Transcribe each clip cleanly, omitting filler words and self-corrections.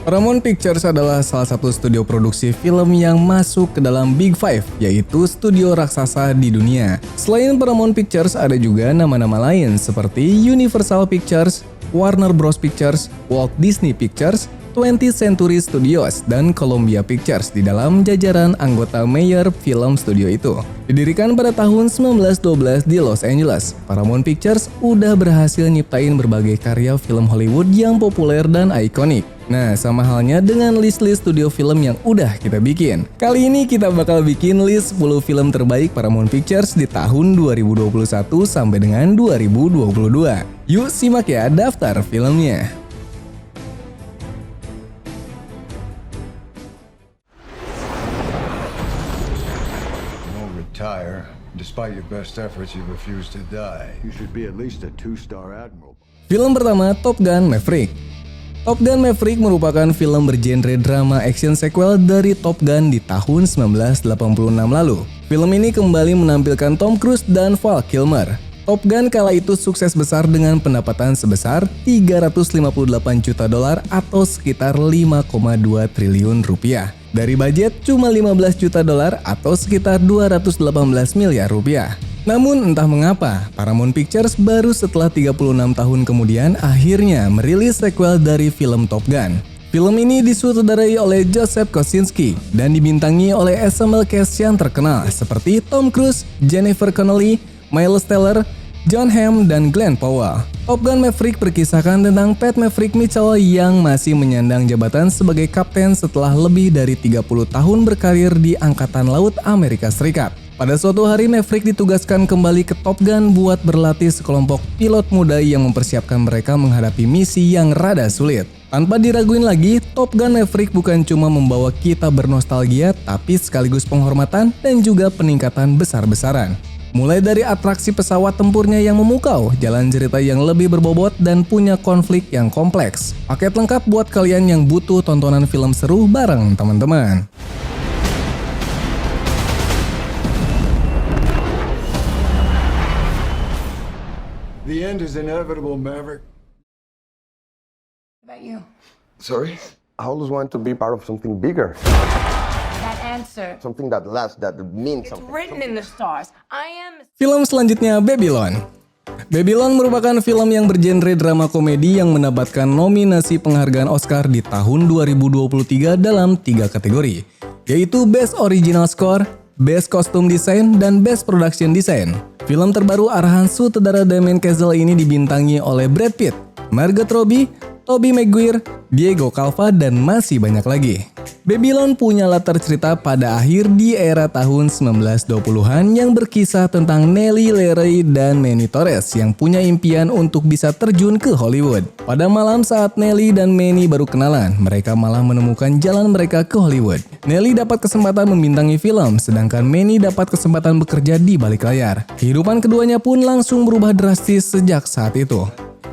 Paramount Pictures adalah salah satu studio produksi film yang masuk ke dalam Big Five, yaitu studio raksasa di dunia. Selain Paramount Pictures, ada juga nama-nama lain seperti Universal Pictures, Warner Bros. Pictures, Walt Disney Pictures, 20th Century Studios, dan Columbia Pictures di dalam jajaran anggota Mayer Film Studio itu. Didirikan pada tahun 1912 di Los Angeles, Paramount Pictures udah berhasil nyiptain berbagai karya film Hollywood yang populer dan ikonik. Nah, sama halnya dengan list-list studio film yang udah kita bikin. Kali ini kita bakal bikin list 10 film terbaik Paramount Pictures di tahun 2021 sampai dengan 2022. Yuk simak ya daftar filmnya. Retire. Despite your best efforts, you refuse to die. You should be at least a 2-star admiral. Film pertama, Top Gun Maverick. Top Gun Maverick merupakan film bergenre drama action sequel dari Top Gun di tahun 1986 lalu. Film ini kembali menampilkan Tom Cruise dan Val Kilmer. Top Gun kala itu sukses besar dengan pendapatan sebesar $358 juta atau sekitar 5,2 triliun rupiah. Dari budget cuma $15 juta atau sekitar 218 miliar rupiah. Namun entah mengapa, Paramount Pictures baru setelah 36 tahun kemudian akhirnya merilis sequel dari film Top Gun. Film ini disutradarai oleh Joseph Kosinski dan dibintangi oleh ensemble cast yang terkenal seperti Tom Cruise, Jennifer Connelly, Miles Teller, Jon Hamm, dan Glenn Powell. Top Gun Maverick berkisahkan tentang Pat Maverick Mitchell yang masih menyandang jabatan sebagai kapten setelah lebih dari 30 tahun berkarir di Angkatan Laut Amerika Serikat. Pada suatu hari Maverick ditugaskan kembali ke Top Gun buat berlatih sekelompok pilot muda yang mempersiapkan mereka menghadapi misi yang rada sulit. Tanpa diraguin lagi, Top Gun Maverick bukan cuma membawa kita bernostalgia, tapi sekaligus penghormatan dan juga peningkatan besar-besaran. Mulai dari atraksi pesawat tempurnya yang memukau, jalan cerita yang lebih berbobot, dan punya konflik yang kompleks. Paket lengkap buat kalian yang butuh tontonan film seru bareng teman-teman. The end is inevitable, Maverick. About you? Sorry? I always want to be part of something bigger. That answer. Something that lasts, that means It's something. written in the stars. I am. Film selanjutnya Babylon. Babylon merupakan film yang bergenre drama komedi yang mendapatkan nominasi penghargaan Oscar di tahun 2023 dalam 3 kategori, yaitu Best Original Score, Best Costume Design, dan Best Production Design. Film terbaru arahan sutradara Damien Chazelle ini dibintangi oleh Brad Pitt, Margot Robbie, Tobey Maguire, Diego Calva, dan masih banyak lagi. Babylon punya latar cerita pada akhir di era tahun 1920-an yang berkisah tentang Nellie Leray dan Manny Torres yang punya impian untuk bisa terjun ke Hollywood. Pada malam saat Nellie dan Manny baru kenalan, mereka malah menemukan jalan mereka ke Hollywood. Nellie dapat kesempatan membintangi film, sedangkan Manny dapat kesempatan bekerja di balik layar. Kehidupan keduanya pun langsung berubah drastis sejak saat itu.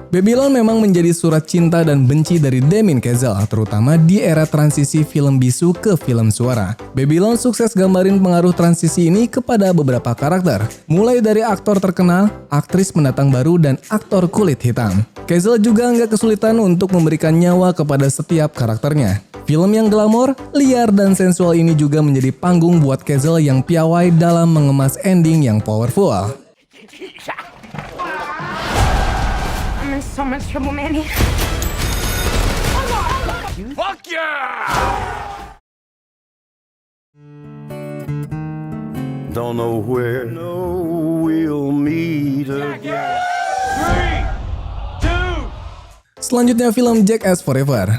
Babylon memang menjadi surat cinta dan benci dari Damien Chazelle, terutama di era transisi film bisu ke film suara. Babylon sukses gambarin pengaruh transisi ini kepada beberapa karakter, mulai dari aktor terkenal, aktris pendatang baru, dan aktor kulit hitam. Chazelle juga nggak kesulitan untuk memberikan nyawa kepada setiap karakternya. Film yang glamor, liar, dan sensual ini juga menjadi panggung buat Chazelle yang piawai dalam mengemas ending yang powerful. I'm in so much trouble, Manny. Fuck yeah! Don't know where, no, we'll meet again. 3, 2. Selanjutnya film Jackass Forever.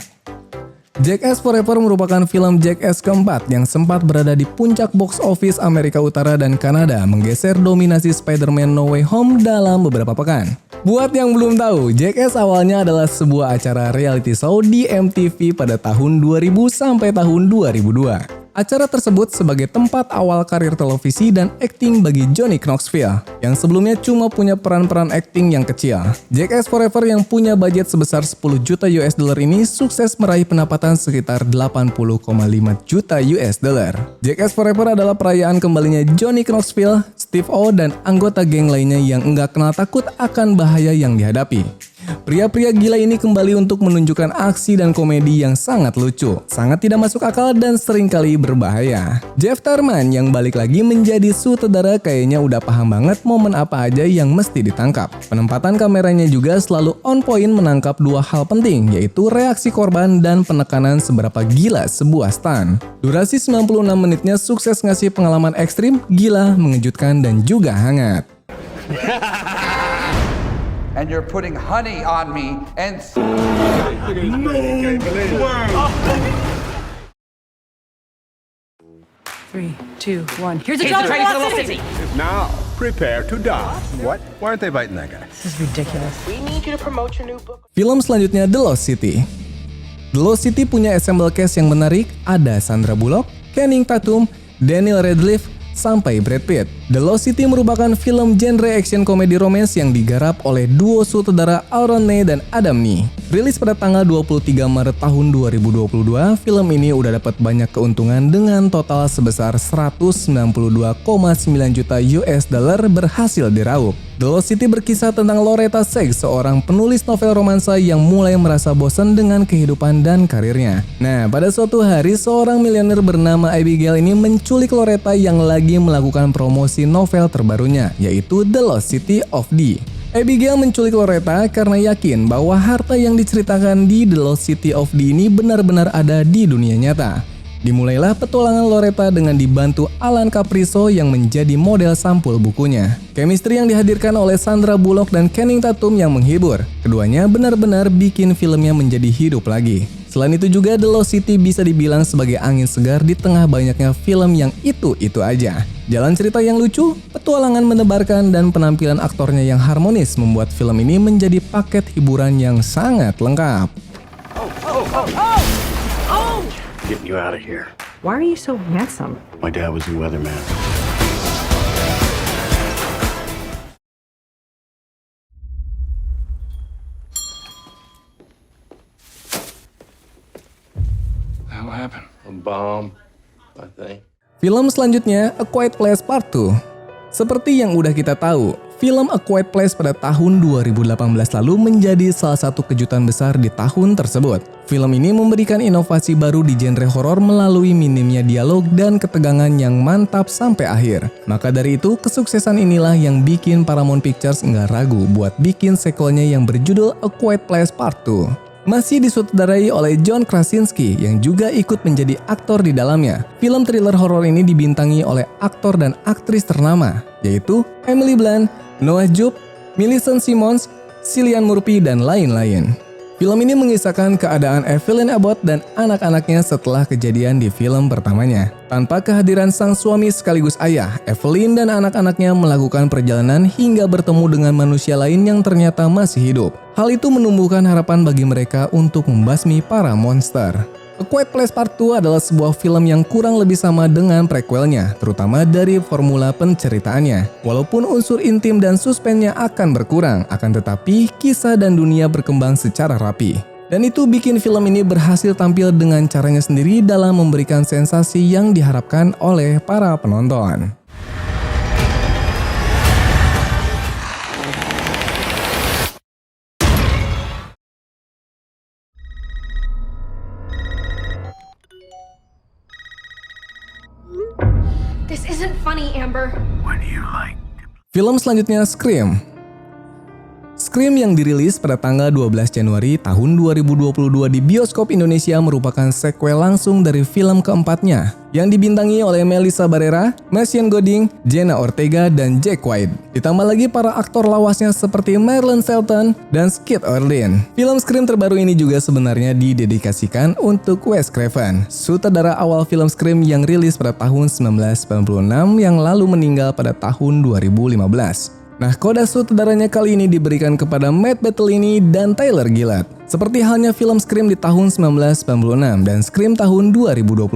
Jackass Forever merupakan film Jackass keempat yang sempat berada di puncak box office Amerika Utara dan Kanada, menggeser dominasi Spider-Man No Way Home dalam beberapa pekan. Buat yang belum tahu, Jackass awalnya adalah sebuah acara reality show di MTV pada tahun 2000 sampai tahun 2002. Acara tersebut sebagai tempat awal karir televisi dan akting bagi Johnny Knoxville, yang sebelumnya cuma punya peran-peran akting yang kecil. Jackass Forever yang punya budget sebesar 10 juta US dollar ini sukses meraih pendapatan sekitar 80,5 juta US dollar. Jackass Forever adalah perayaan kembalinya Johnny Knoxville, Steve O, dan anggota geng lainnya yang enggak kenal takut akan bahaya yang dihadapi. Pria-pria gila ini kembali untuk menunjukkan aksi dan komedi yang sangat lucu, sangat tidak masuk akal dan seringkali berbahaya. Jeff Tarman yang balik lagi menjadi sutradara kayaknya udah paham banget momen apa aja yang mesti ditangkap. Penempatan kameranya juga selalu on point menangkap dua hal penting, yaitu reaksi korban dan penekanan seberapa gila sebuah stunt. Durasi 96 menitnya sukses ngasih pengalaman ekstrim, gila, mengejutkan, dan juga hangat. And you're putting honey on me and... Three, two, one. Here's a velocity. Now, prepare to die. What? Why aren't they biting that guy? This is ridiculous. We need you to promote your new book. Film selanjutnya The Lost City. The Lost City punya ensemble cast yang menarik, ada Sandra Bullock, Channing Tatum, Daniel Radcliffe, sampai Brad Pitt. The Lost City merupakan film genre action komedi romance yang digarap oleh duo sutradara Aaron Ney dan Adam Nee. Rilis pada tanggal 23 Maret tahun 2022, film ini udah dapat banyak keuntungan dengan total sebesar 192,9 juta US dollar berhasil diraup. The Lost City berkisah tentang Loretta Sykes, seorang penulis novel romansa yang mulai merasa bosan dengan kehidupan dan karirnya. Nah, pada suatu hari seorang miliuner bernama Abigail ini menculik Loretta yang lagi melakukan promosi novel terbarunya, yaitu The Lost City of D. Abigail menculik Loretta karena yakin bahwa harta yang diceritakan di The Lost City of D ini benar-benar ada di dunia nyata. Dimulailah petualangan Loretta dengan dibantu Alan Capriso yang menjadi model sampul bukunya. Chemistry yang dihadirkan oleh Sandra Bullock dan Channing Tatum yang menghibur. Keduanya benar-benar bikin filmnya menjadi hidup lagi. Selain itu juga The Lost City bisa dibilang sebagai angin segar di tengah banyaknya film yang itu-itu aja. Jalan cerita yang lucu, petualangan menebarkan, dan penampilan aktornya yang harmonis membuat film ini menjadi paket hiburan yang sangat lengkap. Get you out of here. Why are you so handsome? My dad was a weatherman. What happened? A bomb, I think. Film selanjutnya, A Quiet Place Part 2. Seperti yang udah kita tahu, film A Quiet Place pada tahun 2018 lalu menjadi salah satu kejutan besar di tahun tersebut. Film ini memberikan inovasi baru di genre horor melalui minimnya dialog dan ketegangan yang mantap sampai akhir. Maka dari itu, kesuksesan inilah yang bikin Paramount Pictures nggak ragu buat bikin sequelnya yang berjudul A Quiet Place Part 2. Masih disutradarai oleh John Krasinski yang juga ikut menjadi aktor di dalamnya. Film thriller horor ini dibintangi oleh aktor dan aktris ternama, yaitu Emily Blunt, Noah Jupe, Millicent Simmons, Cillian Murphy, dan lain-lain. Film ini mengisahkan keadaan Evelyn Abbott dan anak-anaknya setelah kejadian di film pertamanya. Tanpa kehadiran sang suami sekaligus ayah, Evelyn dan anak-anaknya melakukan perjalanan hingga bertemu dengan manusia lain yang ternyata masih hidup. Hal itu menumbuhkan harapan bagi mereka untuk membasmi para monster. A Quiet Place Part 2 adalah sebuah film yang kurang lebih sama dengan prequelnya, terutama dari formula penceritaannya. Walaupun unsur intim dan suspennya akan berkurang, akan tetapi kisah dan dunia berkembang secara rapi. Dan itu bikin film ini berhasil tampil dengan caranya sendiri dalam memberikan sensasi yang diharapkan oleh para penonton. This isn't funny, Amber. What do you like? Film selanjutnya Scream. Scream yang dirilis pada tanggal 12 Januari tahun 2022 di bioskop Indonesia merupakan sequel langsung dari film keempatnya yang dibintangi oleh Melissa Barrera, Machine Godding, Jenna Ortega, dan Jack White. Ditambah lagi para aktor lawasnya seperti Marilyn Felton dan Skid Ordine. Film Scream terbaru ini juga sebenarnya didedikasikan untuk Wes Craven, sutradara awal film Scream yang rilis pada tahun 1996 yang lalu meninggal pada tahun 2015. Nah, kode sutradaranya kali ini diberikan kepada Matt Bettelini dan Tyler Gillard. Seperti halnya film Scream di tahun 1996 dan Scream tahun 2022.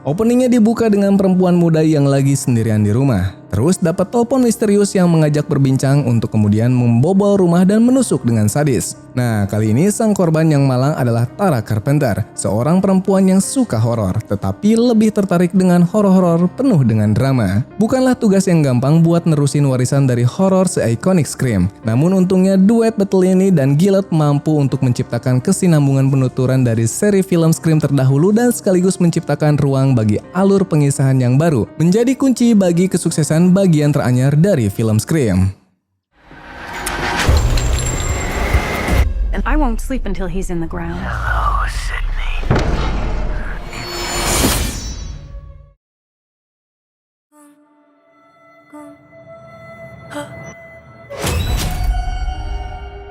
Openingnya dibuka dengan perempuan muda yang lagi sendirian di rumah. Terus dapat telepon misterius yang mengajak berbincang untuk kemudian membobol rumah dan menusuk dengan sadis. Nah, kali ini sang korban yang malang adalah Tara Carpenter, seorang perempuan yang suka horor, tetapi lebih tertarik dengan horor-horor penuh dengan drama. Bukanlah tugas yang gampang buat nerusin warisan dari horor se-ikonik Scream. Namun untungnya duet Bertolini dan Gillett mampu untuk menciptakan kesinambungan penuturan dari seri film Scream terdahulu dan sekaligus menciptakan ruang bagi alur pengisahan yang baru, menjadi kunci bagi kesuksesan bagian teranyar dari film Scream. And I won't sleep until he's in the ground.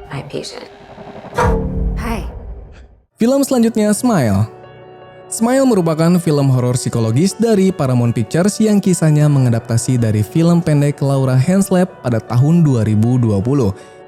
Hi, patient. Hi. Film selanjutnya Smile. Smile merupakan film horor psikologis dari Paramount Pictures yang kisahnya mengadaptasi dari film pendek Laura Henslep pada tahun 2020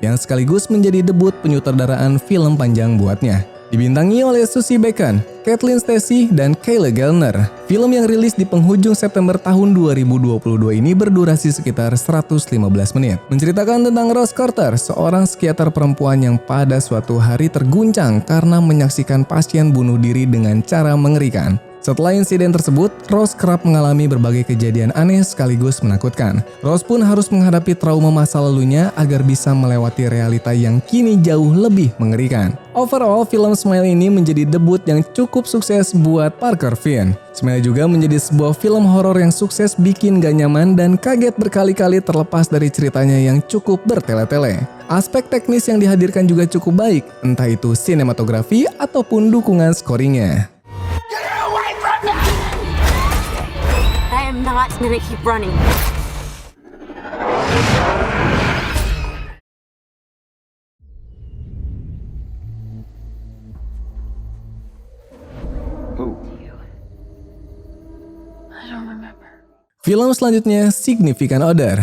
yang sekaligus menjadi debut penyutradaraan film panjang buatnya. Dibintangi oleh Susie Bacon, Kathleen Stacy, dan Kyle Gallner. Film yang rilis di penghujung September tahun 2022 ini berdurasi sekitar 115 menit. Menceritakan tentang Rose Carter, seorang psikiater perempuan yang pada suatu hari terguncang karena menyaksikan pasien bunuh diri dengan cara mengerikan. Setelah insiden tersebut, Rose kerap mengalami berbagai kejadian aneh sekaligus menakutkan. Rose pun harus menghadapi trauma masa lalunya agar bisa melewati realita yang kini jauh lebih mengerikan. Overall, film Smile ini menjadi debut yang cukup sukses buat Parker Finn. Smile juga menjadi sebuah film horor yang sukses bikin gak nyaman dan kaget berkali-kali terlepas dari ceritanya yang cukup bertele-tele. Aspek teknis yang dihadirkan juga cukup baik, entah itu sinematografi ataupun dukungan scoringnya. I am not gonna keep running. Film selanjutnya Significant Other.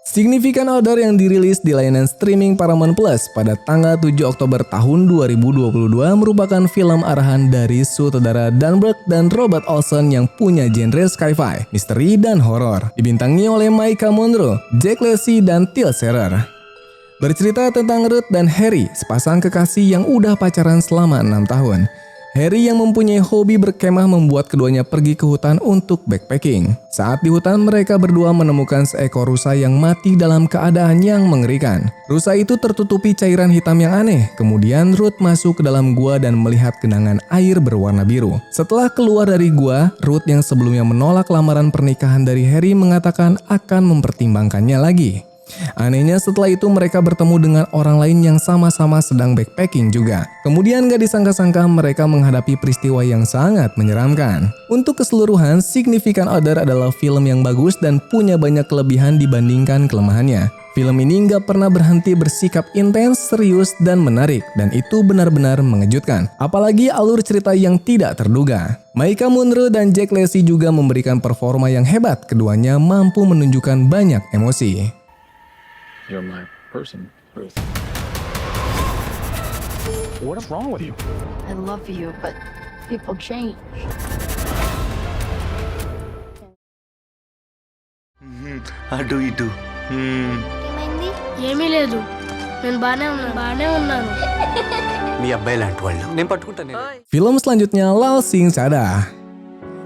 Significant Other yang dirilis di layanan streaming Paramount Plus pada tanggal 7 Oktober tahun 2022 merupakan film arahan dari sutradara Dan Burke dan Robert Olson yang punya genre sci-fi, misteri, dan horor. Dibintangi oleh Maika Monroe, Jack Lacy, dan Till Schreiber. Bercerita tentang Ruth dan Harry, sepasang kekasih yang udah pacaran selama 6 tahun. Harry yang mempunyai hobi berkemah membuat keduanya pergi ke hutan untuk backpacking. Saat di hutan, mereka berdua menemukan seekor rusa yang mati dalam keadaan yang mengerikan. Rusa itu tertutupi cairan hitam yang aneh. Kemudian Ruth masuk ke dalam gua dan melihat genangan air berwarna biru. Setelah keluar dari gua, Ruth yang sebelumnya menolak lamaran pernikahan dari Harry mengatakan akan mempertimbangkannya lagi. Anehnya setelah itu mereka bertemu dengan orang lain yang sama-sama sedang backpacking juga. Kemudian gak disangka-sangka mereka menghadapi peristiwa yang sangat menyeramkan. Untuk keseluruhan, Significant Other adalah film yang bagus dan punya banyak kelebihan dibandingkan kelemahannya. Film ini gak pernah berhenti bersikap intens, serius, dan menarik, dan itu benar-benar mengejutkan. Apalagi alur cerita yang tidak terduga. Maika Monroe dan Jack Lacy juga memberikan performa yang hebat, keduanya mampu menunjukkan banyak emosi. You're my person, Ruth. What is wrong with you? I love you, but people change. అటు ఇటు ఏమైంది? ఏమీ లేదు. నేను బానే ఉన్నాను. మీ అబ్బాయి లాంటి వాళ్ళు నేను పట్టుకుంటాను. Film selanjutnya Lal Sing Chada.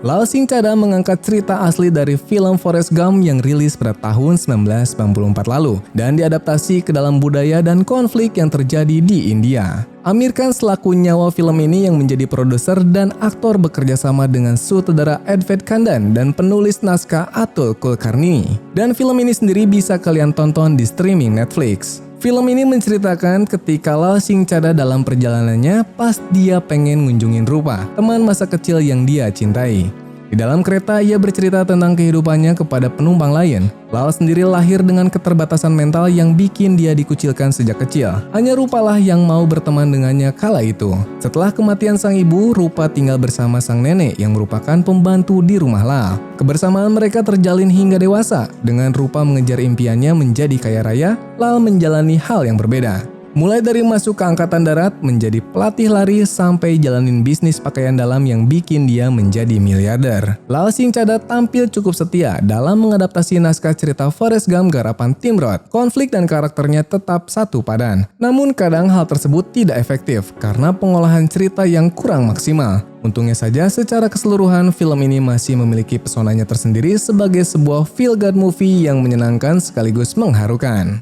Lal Sing Chada mengangkat cerita asli dari film Forrest Gump yang rilis pada tahun 1994 lalu dan diadaptasi ke dalam budaya dan konflik yang terjadi di India. Amir Khan selaku nyawa film ini yang menjadi produser dan aktor bekerja sama dengan sutradara Advait Kandan dan penulis naskah Atul Kulkarni. Dan film ini sendiri bisa kalian tonton di streaming Netflix. Film ini menceritakan ketika Lal Sing Chada dalam perjalanannya pas dia pengen ngunjungin Rupa, teman masa kecil yang dia cintai. Di dalam kereta, ia bercerita tentang kehidupannya kepada penumpang lain. Lal sendiri lahir dengan keterbatasan mental yang bikin dia dikucilkan sejak kecil. Hanya Rupalah yang mau berteman dengannya kala itu. Setelah kematian sang ibu, Rupa tinggal bersama sang nenek yang merupakan pembantu di rumah Lal. Kebersamaan mereka terjalin hingga dewasa. Dengan Rupa mengejar impiannya menjadi kaya raya, Lal menjalani hal yang berbeda. Mulai dari masuk ke angkatan darat, menjadi pelatih lari, sampai jalanin bisnis pakaian dalam yang bikin dia menjadi miliarder. Lal Singchada tampil cukup setia dalam mengadaptasi naskah cerita Forrest Gump garapan Tim Roth. Konflik dan karakternya tetap satu padan. Namun kadang hal tersebut tidak efektif karena pengolahan cerita yang kurang maksimal. Untungnya saja secara keseluruhan film ini masih memiliki pesonanya tersendiri sebagai sebuah feel good movie yang menyenangkan sekaligus mengharukan.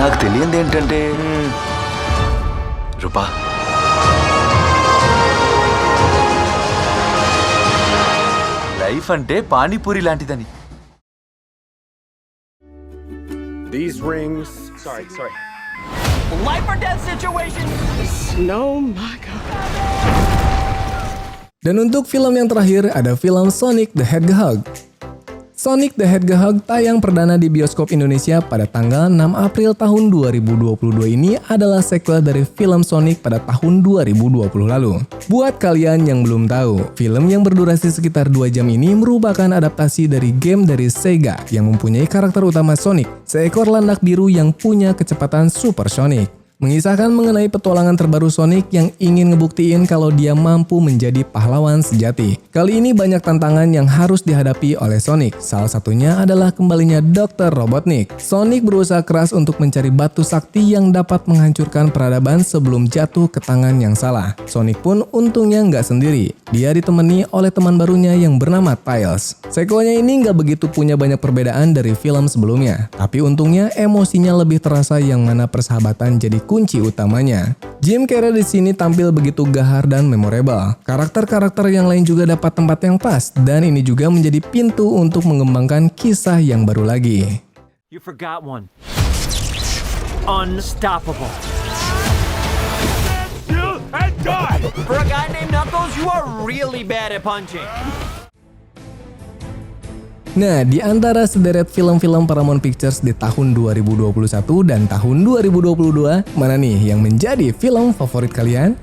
నాకు తెలియంది ఏంటంటే రూపా లైఫ్ అంటే పానీపూరి లాంటిదని. These rings. Sorry. Life or death situation. No, my God. Dan untuk film yang terakhir ada film Sonic the Hedgehog. Sonic the Hedgehog tayang perdana di bioskop Indonesia pada tanggal 6 April tahun 2022 ini adalah sequel dari film Sonic pada tahun 2020 lalu. Buat kalian yang belum tahu, film yang berdurasi sekitar 2 jam ini merupakan adaptasi dari game dari Sega yang mempunyai karakter utama Sonic, seekor landak biru yang punya kecepatan supersonic. Mengisahkan mengenai petualangan terbaru Sonic yang ingin ngebuktiin kalau dia mampu menjadi pahlawan sejati. Kali ini banyak tantangan yang harus dihadapi oleh Sonic. Salah satunya adalah kembalinya Dr. Robotnik. Sonic berusaha keras untuk mencari batu sakti yang dapat menghancurkan peradaban sebelum jatuh ke tangan yang salah. Sonic pun untungnya nggak sendiri. Dia ditemani oleh teman barunya yang bernama Tails. Sequelnya ini nggak begitu punya banyak perbedaan dari film sebelumnya. Tapi untungnya emosinya lebih terasa yang mana persahabatan jadi kunci utamanya. Jim Carrey di sini tampil begitu gahar dan memorable. Karakter-karakter yang lain juga dapat tempat yang pas, dan ini juga menjadi pintu untuk mengembangkan kisah yang baru lagi. You forgot one. Unstoppable. You and die! For a guy named Knuckles, you are really bad at punching. Nah, di antara sederet film-film Paramount Pictures di tahun 2021 dan tahun 2022, mana nih yang menjadi film favorit kalian?